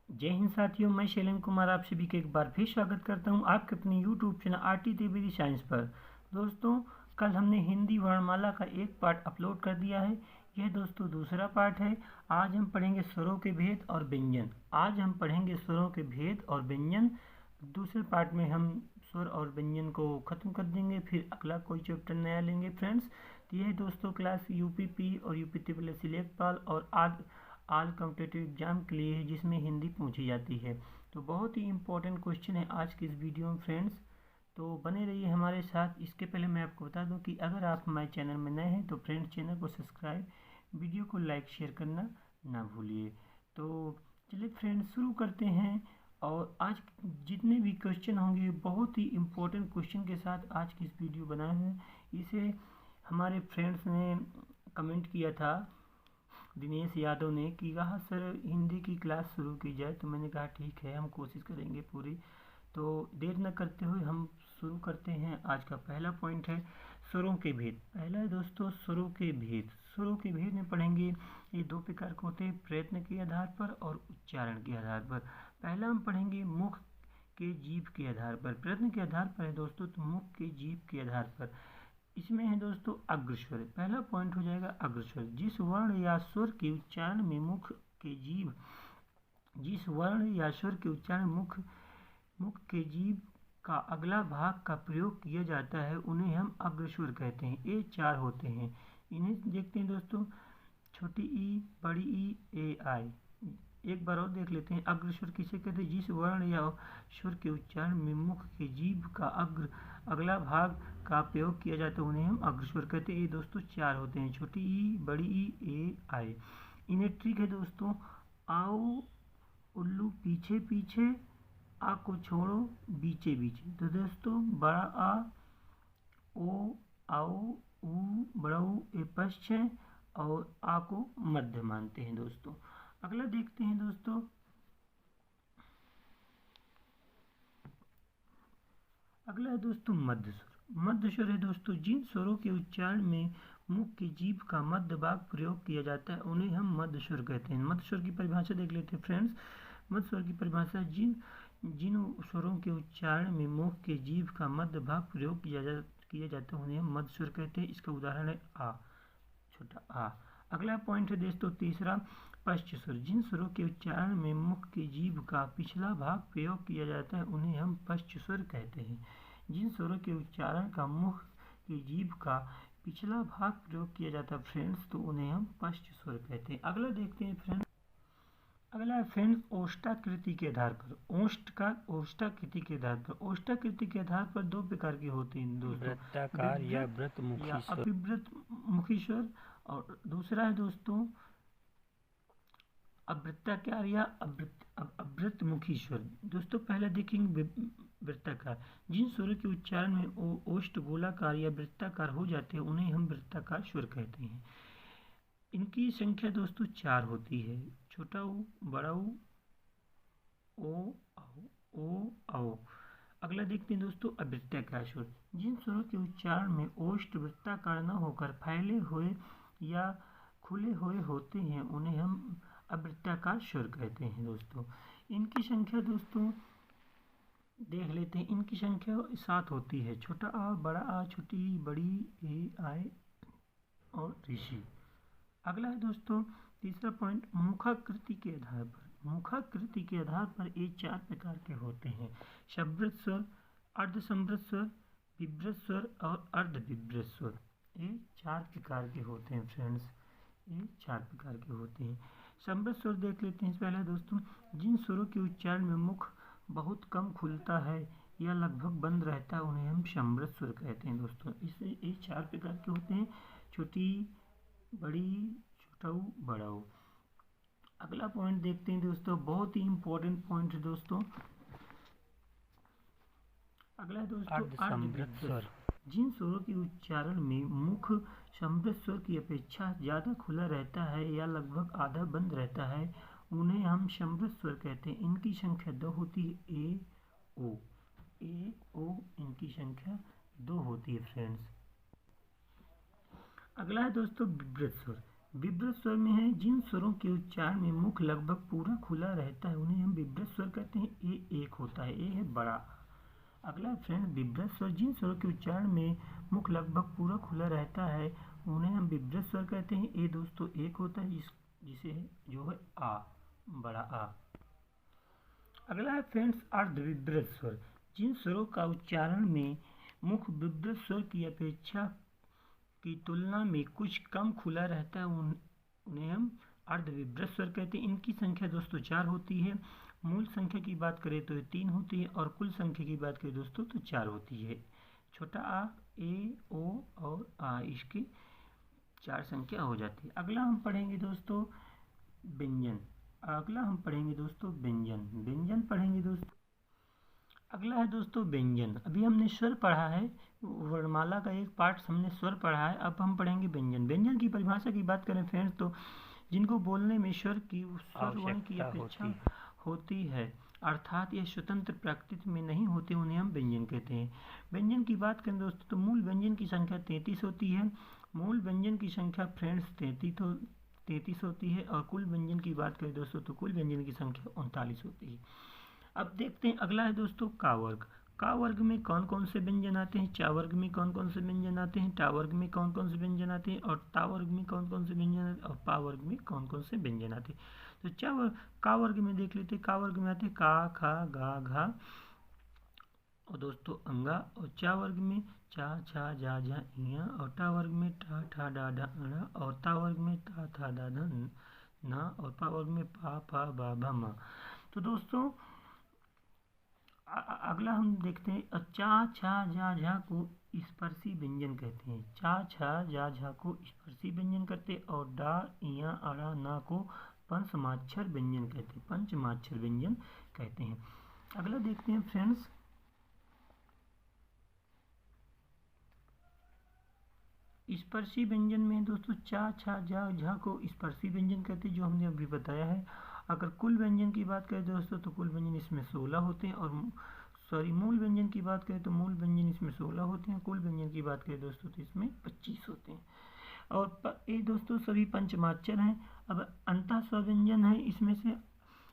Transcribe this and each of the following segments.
जय हिंद साथियों, मैं शैलेंद्र कुमार आप सभी का एक बार फिर स्वागत करता हूं आपके अपने YouTube channel RT Trivedi science पर। दोस्तों, कल हमने हिंदी वर्णमाला का एक पार्ट अपलोड कर दिया है। यह दोस्तों दूसरा पार्ट है। आज हम पढ़ेंगे स्वरों के भेद और व्यंजन। आज हम पढ़ेंगे स्वरों के भेद और व्यंजन। दूसरे पार्ट में हम स्वर और व्यंजन को ख़त्म कर देंगे, फिर अगला कोई चैप्टर नया लेंगे फ्रेंड्स। तो यह दोस्तों क्लास यूपीपी और यूपी ट्रिपल एस लेखपाल और आल कॉम्पिटेटिव एग्जाम के लिए है, जिसमें हिंदी पूछी जाती है। तो बहुत ही इंपॉर्टेंट क्वेश्चन है आज की इस वीडियो में फ्रेंड्स, तो बने रहिए हमारे साथ। इसके पहले मैं आपको बता दूं कि अगर आप हमारे चैनल में नए हैं तो फ्रेंड्स चैनल को सब्सक्राइब, वीडियो को लाइक शेयर करना ना भूलिए। तो चलिए फ्रेंड्स शुरू करते हैं। और आज जितने भी क्वेश्चन होंगे बहुत ही इम्पोर्टेंट क्वेश्चन के साथ आज की इस वीडियो बनाए हैं। इसे हमारे फ्रेंड्स ने कमेंट किया था, दिनेश यादव ने, कि कहा सर हिंदी की क्लास शुरू की जाए। तो मैंने कहा ठीक है, हम कोशिश करेंगे पूरी। तो देर न करते हुए हम शुरू करते हैं। आज का पहला पॉइंट है स्वरों के भेद। पहला है दोस्तों स्वरों के भेद। स्वरों के भेद में पढ़ेंगे, ये दो प्रकार के होते हैं, प्रयत्न के आधार पर और उच्चारण के आधार पर। पहला हम पढ़ेंगे मुख के जीभ के आधार पर। प्रयत्न के आधार पर है दोस्तों, तो मुख के जीभ के आधार पर। इसमें है दोस्तों अग्रस्वर। पहला पॉइंट हो जाएगा अग्रस्वर। जिस वर्ण या स्वर के उच्चारण में मुख के जीभ जिस वर्ण या स्वर के उच्चारण मुख के जीभ का अगला भाग का प्रयोग किया जाता है उन्हें हम अग्रस्वर कहते हैं। ये चार होते हैं। इन्हें देखते हैं दोस्तों, छोटी ई, बड़ी ई, ए आई। एक बार और देख लेते हैं। अग्रस्वर किसे कहते हैं? जिस वर्ण या स्वर के उच्चारण में मुख के जीभ का अगला भाग का प्रयोग किया जाता है उन्हें हम अग्रस्वर कहते हैं। ये दोस्तों चार होते हैं, छोटी ई, बड़ी ई, ए आई। इन्हें ट्रिक है दोस्तों, आओ उल्लू पीछे पीछे, आ को छोड़ो बीचे बीचे। तो दोस्तों बड़ा आ, ओ, आओ, ऊ, बड़ा ऊ, ए पश्च और आ को मध्य मानते हैं दोस्तों। अगला देखते हैं दोस्तों, अगला है दोस्तों मध्य स्वर। मध्य स्वर है दोस्तों जिन स्वरों के उच्चारण में मुख की जीभ का मध्य भाग प्रयोग किया जाता है उन्हें हम मध्य स्वर कहते हैं। मध्य स्वर की परिभाषा देख लेते हैं फ्रेंड्स। मध्य स्वर की परिभाषा, जिन जिन स्वरों के उच्चारण में मुख के जीभ का मध्य भाग प्रयोग किया जाता है उन्हें हम मध्य स्वर कहते हैं। इसका उदाहरण है आ, छोटा आ। अगला पॉइंट है दोस्तों तीसरा पश्च स्वर। जिन स्वरों के उच्चारण में मुख की जीभ का पिछला भाग प्रयोग किया जाता है उन्हें हम पश्च स्वर कहते हैं। जिन स्वरों के उच्चारण का मुख की जीभ का पिछला भाग प्रयोग किया जाता है फ्रेंड्स, तो उन्हें हम पश्च स्वर कहते हैं। अगला देखते हैं फ्रेंड्स। अगला है फ्रेंड्स ओष्ठाकृति के आधार पर। ओष्ठाकृति के आधार पर। ओष्ठाकृति के आधार पर दो प्रकार के होते हैं दोस्तों, वृत्ताकार या वृत्तमुखी या स्वर। अभिवृत मुखी स्वर, और दूसरा है दोस्तों अवृत्ताकार या अवृतमुखी स्वर। दोस्तों पहले देखेंगे वृत्ताकार। जिन स्वरों के उच्चारण में ओष्ठ गोलाकार या वृत्ताकार हो जाते हैं उन्हें हम वृत्ताकार स्वर कहते हैं। इनकी संख्या दोस्तों चार होती है, छोटा ऊ, बड़ा ऊ, ओ आओ। अगला देखते हैं दोस्तों अवृत्ताकार स्वर। जिन स्वरों के उच्चारण में ओष्ठ वृत्ताकार न होकर फैले हुए या खुले हुए होते हैं उन्हें हम अवृत्ताकार स्वर कहते हैं दोस्तों। इनकी संख्या दोस्तों देख लेते हैं। इनकी संख्या 7 होती है, छोटा आ, बड़ा आ, छोटी ई, बड़ी ए आई और ऋषि। अगला है दोस्तों तीसरा पॉइंट मुखाकृति के आधार पर। मुखाकृति के आधार पर ये चार प्रकार के होते हैं, संवृत स्वर, अर्धसंवृत स्वर, विवृत स्वर और अर्धविवृत स्वर। ये चार प्रकार के होते हैं फ्रेंड्स, ये चार प्रकार के होते हैं। संवृत स्वर देख लेते हैं पहले दोस्तों। जिन स्वरों के उच्चारण में मुख बहुत कम खुलता है या लगभग बंद रहता है उन्हें हम संवृत स्वर कहते हैं दोस्तों। इससे ये चार प्रकार के होते हैं, छोटी, बड़ी, छोटा ऊ, बड़ा ऊ। अगला पॉइंट देखते हैं दोस्तों, बहुत ही इंपॉर्टेंट पॉइंट है दोस्तों। अगला है दोस्तों अर्धसंवृत स्वर। जिन स्वरों के उच्चारण में मुख संवृत स्वर की अपेक्षा ज़्यादा खुला रहता है या लगभग आधा बंद रहता है उन्हें हम संवृत स्वर कहते हैं। इनकी संख्या 2 होती है, ए ओ इनकी संख्या 2 होती है फ्रेंड्स। अगला है दोस्तों विवृत स्वर। विब्रत स्वर में है जिन स्वरों के उच्चारण में मुख लगभग पूरा खुला रहता है उन्हें हम विब्रत स्वर कहते हैं। ए एक होता है, ए है बड़ा। अगला फ्रेंड, विब्रत स्वर जिन स्वरों के उच्चारण में मुख लगभग पूरा खुला रहता है उन्हें हम विब्रत स्वर कहते हैं। ए दोस्तों एक होता है जिसे जो है आ, बड़ा आ। अगला है फ्रेंड्स अर्धविब्रत स्वर, जिन स्वरों का उच्चारण में मुख विब्रत स्वर की अपेक्षा की तुलना में कुछ कम खुला रहता है उन्हें हम अर्धविब्रत स्वर कहते हैं। इनकी संख्या दोस्तों 4 होती है। मूल संख्या की बात करें तो ये 3 होती है और कुल संख्या की बात करें दोस्तों तो 4 होती है। छोटा आ, ए, ओ और आ, इसकी 4 संख्या हो जाती है। अगला हम पढ़ेंगे दोस्तों व्यंजन। व्यंजन पढ़ेंगे दोस्तों। अगला है दोस्तों व्यंजन। अभी हमने स्वर पढ़ा है, वर्णमाला का एक पार्ट हमने स्वर पढ़ा है, अब हम पढ़ेंगे व्यंजन। व्यंजन की परिभाषा की बात करें फ्रेंड्स तो जिनको बोलने में स्वर वर्ण की अपेक्षा होती है अर्थात यह स्वतंत्र प्रकृति में नहीं होते उन्हें हम व्यंजन कहते हैं। व्यंजन की बात करें दोस्तों तो मूल व्यंजन की संख्या 33 होती है। मूल व्यंजन की संख्या फ्रेंड्स 33 होती है और कुल व्यंजन की बात करें दोस्तों तो कुल व्यंजन की संख्या 39 होती है। अब देखते हैं अगला है दोस्तों का वर्ग। का वर्ग में कौन कौन से व्यंजन आते हैं, चा वर्ग में कौन कौन से व्यंजन आते हैं, टा वर्ग में कौन कौन से व्यंजन आते हैं और ता वर्ग में कौन कौन से व्यंजन आते हैं और पा वर्ग में कौन कौन से व्यंजन आते हैं। तो का वर्ग में देख लेते हैं। का वर्ग में आते हैं का, खा, गा, घा और दोस्तों अंगा। और चा वर्ग में चा, छा, जा, झा, इया। और टा वर्ग में टा, ठा, डा, ढा, णा। और ता वर्ग में ता, था, दा, धा, ना। और पा वर्ग में पा, फा, बा, भा, मा। तो दोस्तों अगला हम देखते हैं चा, छा, जा, झा को स्पर्शी व्यंजन कहते हैं। चा, छा, जा, झा को स्पर्शी व्यंजन कहते हैं और डा, इया, अड़ा, ना को पंचमाक्षर व्यंजन कहते हैं। अगला देखते हैं फ्रेंड्स स्पर्शी व्यंजन में दोस्तों चा, छा, जा, झा को स्पर्शी व्यंजन कहते हैं जो हमने अभी बताया है। अगर कुल व्यंजन की बात करें दोस्तों तो कुल व्यंजन इसमें 16 होते हैं और मूल व्यंजन की बात करें तो मूल व्यंजन इसमें 16 होते हैं। कुल व्यंजन की बात करें दोस्तों तो इसमें 25 होते हैं। और ये दोस्तों सभी पंचमाक्षर हैं। अब अंतः स्व्यंजन है,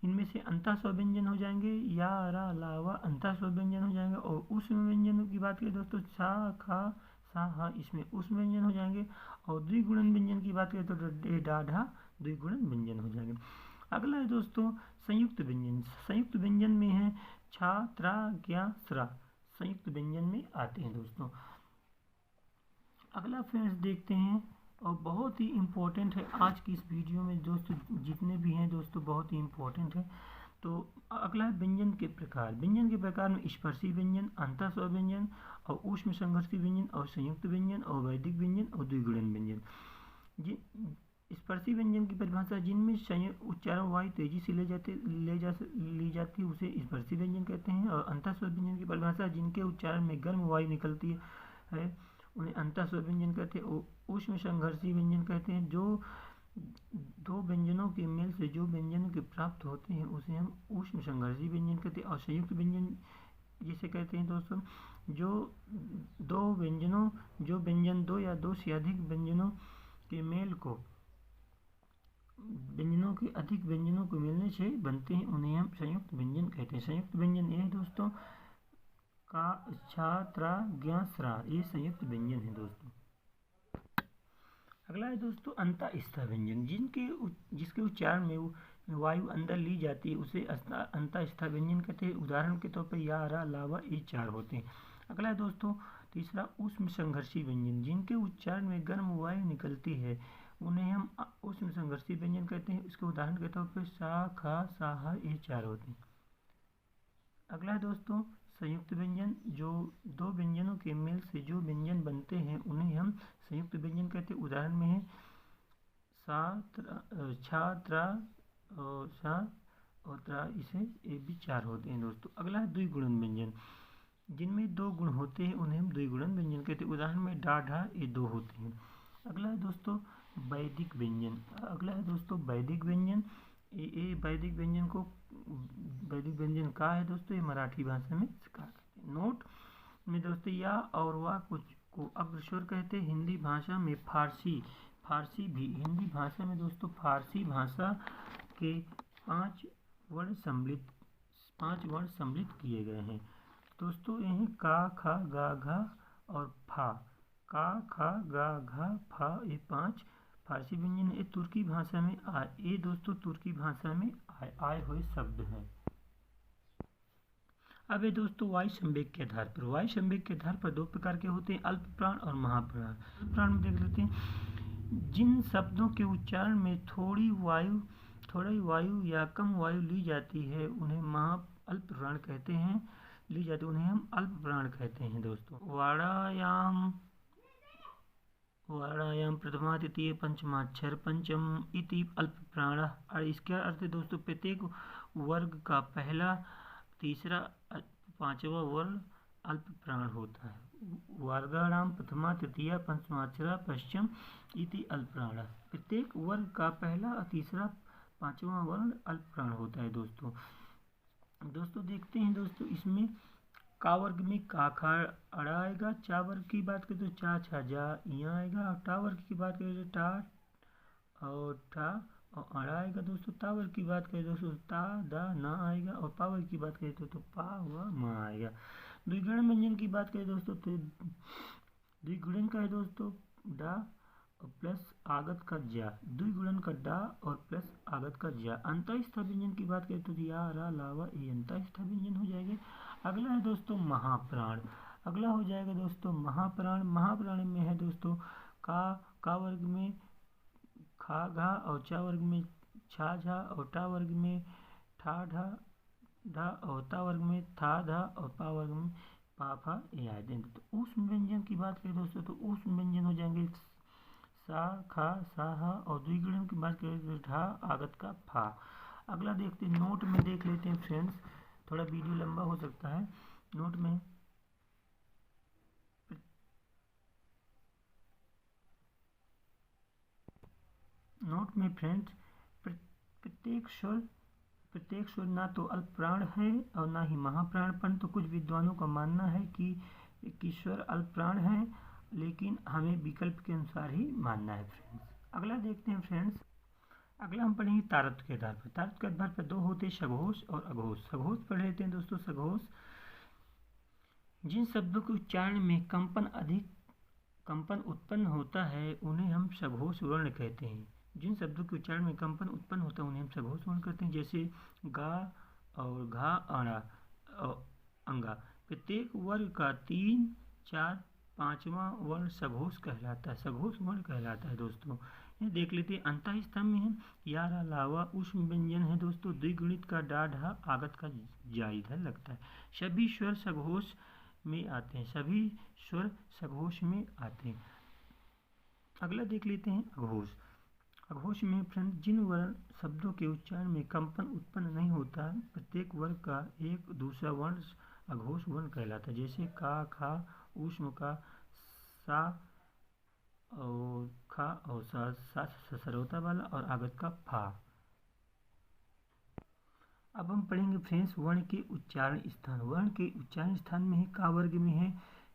इनमें से अंतः स्व्यंजन हो जाएंगे या, रा, ला, वा अंतः स्व्यंजन हो जाएंगे। और उस व्यंजनों की बात करें दोस्तों सा, खा, सा, हा इसमें उस व्यंजन हो जाएंगे। और द्विगुणन व्यंजन की बात करें तो डे, डा, ढा द्विगुणन व्यंजन हो जाएंगे। अगला है दोस्तों संयुक्त व्यंजन। संयुक्त व्यंजन में है छा, त्रा, ज्ञा, स्रा संयुक्त व्यंजन में आते हैं दोस्तों। अगला फ्रेंड्स देखते हैं और बहुत ही इम्पोर्टेंट है आज की इस वीडियो में दोस्तों, जितने भी हैं दोस्तों बहुत ही इम्पोर्टेंट है। तो अगला है व्यंजन के प्रकार। व्यंजन के प्रकार में स्पर्शी व्यंजन, अंतः स्वर व्यंजन और ऊष्म संघर्षी व्यंजन और संयुक्त व्यंजन और वैदिक व्यंजन और द्विगुणन व्यंजन। स्पर्शी व्यंजन की परिभाषा जिनमें उच्चारण वायु तेजी से ली जाती है उसे स्पर्शी व्यंजन कहते हैं। और अंतःस्वर व्यंजन की परिभाषा जिनके उच्चारण में गर्म वायु निकलती है उन्हें अंतःस्वर व्यंजन कहते हैं। ऊष्म संघर्षी व्यंजन कहते हैं जो दो व्यंजनों के मेल से जो व्यंजन के प्राप्त होते हैं उसे हम ऊष्म संघर्षी व्यंजन कहते हैं। और संयुक्त व्यंजन जिसे कहते हैं दोस्तों जो व्यंजन दो या दो से अधिक व्यंजनों के अधिक व्यंजनों को मिलने से बनते हैं उन्हें हम संयुक्त व्यंजन कहते हैं। संयुक्त व्यंजन ये है दोस्तों का, छा, त्रा, ज्ञा, स्रा ये संयुक्त व्यंजन है दोस्तों। अगला है दोस्तों अंतःस्थ व्यंजन जिसके उच्चारण में वायु अंदर ली जाती है उसे अंतःस्थ व्यंजन कहते हैं। उदाहरण के तौर पर या, रा, ला, वा ये 4 होते हैं। अगला है दोस्तों तीसरा ऊष्म संघर्षी व्यंजन जिनके उच्चारण में गर्म वायु निकलती है उन्हें हम ऊष्म संघर्षी व्यंजन कहते हैं। इसके उदाहरण के तौर पर सा, खा, सा, हा ये 4 होते हैं। अगला है दोस्तों संयुक्त व्यंजन जो दो व्यंजनों के मेल से जो व्यंजन बनते हैं उन्हें हम संयुक्त व्यंजन कहते हैं। उदाहरण में है सा, छा, त्रा और सा और त्रा इसे ये भी 4 होते हैं दोस्तों। अगला है द्विगुणन व्यंजन जिनमें 2 गुण होते हैं उन्हें हम द्विगुणन व्यंजन कहते हैं। उदाहरण में डा, ढा ये 2 होते हैं। अगला है दोस्तों वैदिक व्यंजन। वैदिक व्यंजन वैदिक व्यंजन का है दोस्तों ये मराठी भाषा में का कहते हैं। नोट में दोस्तों या और वा को अग्रस्वर कहते हैं। हिंदी भाषा में फारसी फारसी भी हिंदी भाषा में दोस्तों फारसी भाषा के 5 वर्ण सम्मिलित किए गए हैं दोस्तों। यही का, खा, गा, घा और फा। का, खा, गा, घा, फा, ये 5 फारसी व्यंजन ये तुर्की भाषा में ये दोस्तों तुर्की भाषा में आए हुए शब्द हैं। अब ये दोस्तों वायु संवेग के आधार पर 2 प्रकार के होते हैं, अल्प प्राण और महाप्राण। अल्प प्राण में देख लेते हैं, जिन शब्दों के उच्चारण में थोड़ी वायु या कम वायु ली जाती है उन्हें अल्प प्राण कहते हैं। उन्हें हम अल्प प्राण कहते हैं दोस्तों। वाणायाम प्रथमा तृतीय पंचमाक्षर पंचम इति अल्प प्राण। और इसका अर्थ है दोस्तों प्रत्येक वर्ग का पहला, तीसरा, पांचवा वर्ण अल्प प्राण होता है। वर्गाणाम प्रथमा तृतीया पंचमाक्षरा पश्चिम इति अल्प प्राण। प्रत्येक वर्ग का पहला, तीसरा, पांचवा वर्ण अल्प प्राण होता है दोस्तों। देखते हैं दोस्तों इसमें का वर्ग में का, खा, अड़ा आएगा। चा वर्ग की बात करें तो चा, छा, जा, यहाँ आएगा। और टा वर्ग की बात करें तो टा और ठा और अड़ा आएगा दोस्तों। ता वर्ग की बात करें दोस्तों ता, दा, ना आएगा। और पा वर्ग की बात करें तो पा, व, मा आएगा। द्विगुणन व्यंजन की बात करें दोस्तों तो द्विगुणन का है दोस्तों डा और प्लस आगत का जा। द्विगुणन का डा और प्लस आगत का जा। अंतःस्थ व्यंजन की बात करें तो या, रा, लावा ये अंतःस्थ व्यंजन हो जाएंगे। अगला है दोस्तों महाप्राण। अगला हो जाएगा दोस्तों महाप्राण। महाप्राण में है दोस्तों का वर्ग में खा, घा और चा वर्ग में छा, झा और टा वर्ग में ठा, ढा, ढा और ता वर्ग में था, धा और पा वर्ग में पा, फा ये आए थे। तो ऊष्म व्यंजन की बात करें दोस्तों तो ऊष्म व्यंजन हो जाएंगे सा, खा, सा, हा और द्विगुणन की बात करें तो ढा, आगत का फा। अगला देखते हैं, नोट में देख लेते हैं फ्रेंड्स, थोड़ा वीडियो लंबा हो सकता है। नोट में फ्रेंड्स प्रत्येक स्वर ना तो अल्प प्राण है और ना ही महाप्राण, परंतु कुछ विद्वानों का मानना है कि स्वर अल्प प्राण है, लेकिन हमें विकल्प के अनुसार ही मानना है फ्रेंड्स। अगला देखते हैं फ्रेंड्स, अगला हम पढ़ेंगे तारत्व के आधार पर। तारत्व के आधार पर 2 होते हैं, सघोष और अघोष। सघोष पढ़ लेते हैं दोस्तों। सघोष जिन शब्दों के उच्चारण में कंपन उत्पन्न होता है उन्हें हम सघोष वर्ण कहते हैं। जिन शब्दों के उच्चारण में कंपन उत्पन्न होता है उन्हें हम सघोष वर्ण कहते हैं, जैसे गा और घा, अणा और अंगा। प्रत्येक वर्ग का 3, 4, 5वां वर्ण सघोष कहलाता है। सघोष वर्ण कहलाता है दोस्तों। ये देख लेते हैं, अंतःस्थ में है या, रा, लावा। ऊष्म व्यंजन है दोस्तों द्विगुणित का डा, ढा, आगत का जा इधर लगता है। सभी स्वर सघोष में आते हैं। अगला देख लेते हैं अघोष। अघोष में फ्रेंड जिन वर्ण शब्दों के उच्चारण में कंपन उत्पन्न नहीं होता, प्रत्येक वर्ग का एक दूसरा वर्ण अघोष वर्ण कहलाता है, जैसे का, खा, ऊष्म का सा और खा और सा ससरोता वाला और आगत का फा। अब हम पढ़ेंगे फ्रेंड्स वर्ण के उच्चारण स्थान। वर्ण के उच्चारण स्थान में है का वर्ग में है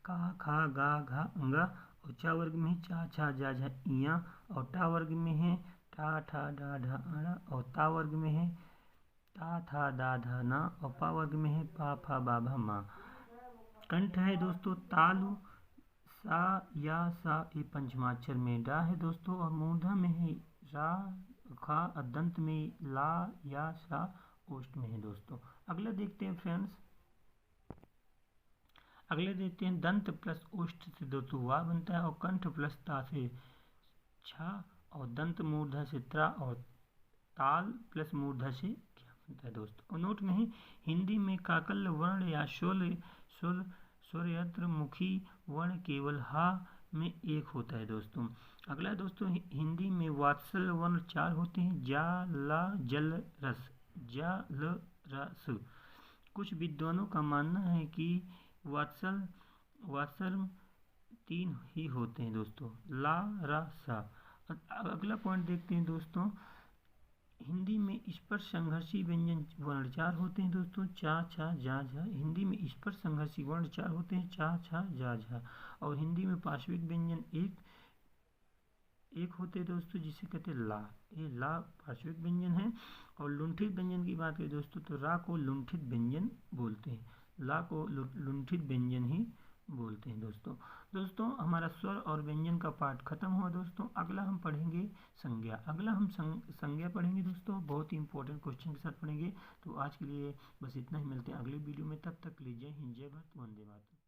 का, खा, गा, घा, अंगा। और चा वर्ग में है चा, छा, जा, झा, इया। और टा वर्ग में है टा, ठा, डा, ढा, अड़ा। और ता वर्ग में है ता, था, दा, धा, ना। और पा वर्ग में है पा, फा, बा, भा, मा। कंठ है दोस्तों तालु, सा, या, सा ये पंचमाक्षर में। डा है दोस्तों और मूर्धा में है रा, खा। और दंत में ला, या, सा। ओष्ठ में है दोस्तों। अगला देखते हैं फ्रेंड्स, दंत प्लस ओष्ठ से दोस्तों वा बनता है, और कंठ प्लस ता से छा, और दंत मूर्धा से त्रा, और ताल प्लस मूर्धा से क्या बनता है दोस्तों। और नोट में ही हिंदी में काकल्य वर्ण या स्वरयंत्र मुखी वर्ण केवल हा में एक होता है दोस्तों। अगला दोस्तों हिंदी में वात्सल वर्ण 4 होते हैं, जा, ला, जल, रस। जा, ल, रस। कुछ विद्वानों का मानना है कि वात्सल 3 ही होते हैं दोस्तों, ला, रा, सा। अगला पॉइंट देखते हैं दोस्तों, हिंदी में स्पर्श संघर्षी व्यंजन वर्ण 4 होते हैं दोस्तों, चा, छा, जा, झा। हिंदी में स्पर्श संघर्षी वर्ण 4 होते हैं, चा, छा, जा, झा। और हिंदी में पार्श्विक व्यंजन एक होते हैं दोस्तों जिसे कहते हैं ला, ये ला पार्श्विक व्यंजन है। और लुंठित व्यंजन की बात करें दोस्तों तो रा को लुंठित व्यंजन बोलते हैं, ला को लुंठित व्यंजन ही बोलते हैं दोस्तों हमारा स्वर और व्यंजन का पाठ खत्म हुआ दोस्तों। अगला हम पढ़ेंगे संज्ञा, अगला हम संज्ञा पढ़ेंगे दोस्तों, बहुत ही इंपॉर्टेंट क्वेश्चन के साथ पढ़ेंगे। तो आज के लिए बस इतना ही, मिलते हैं अगले वीडियो में, तब तक के लिए जय हिंद, जय भारत, वंदे मातरम।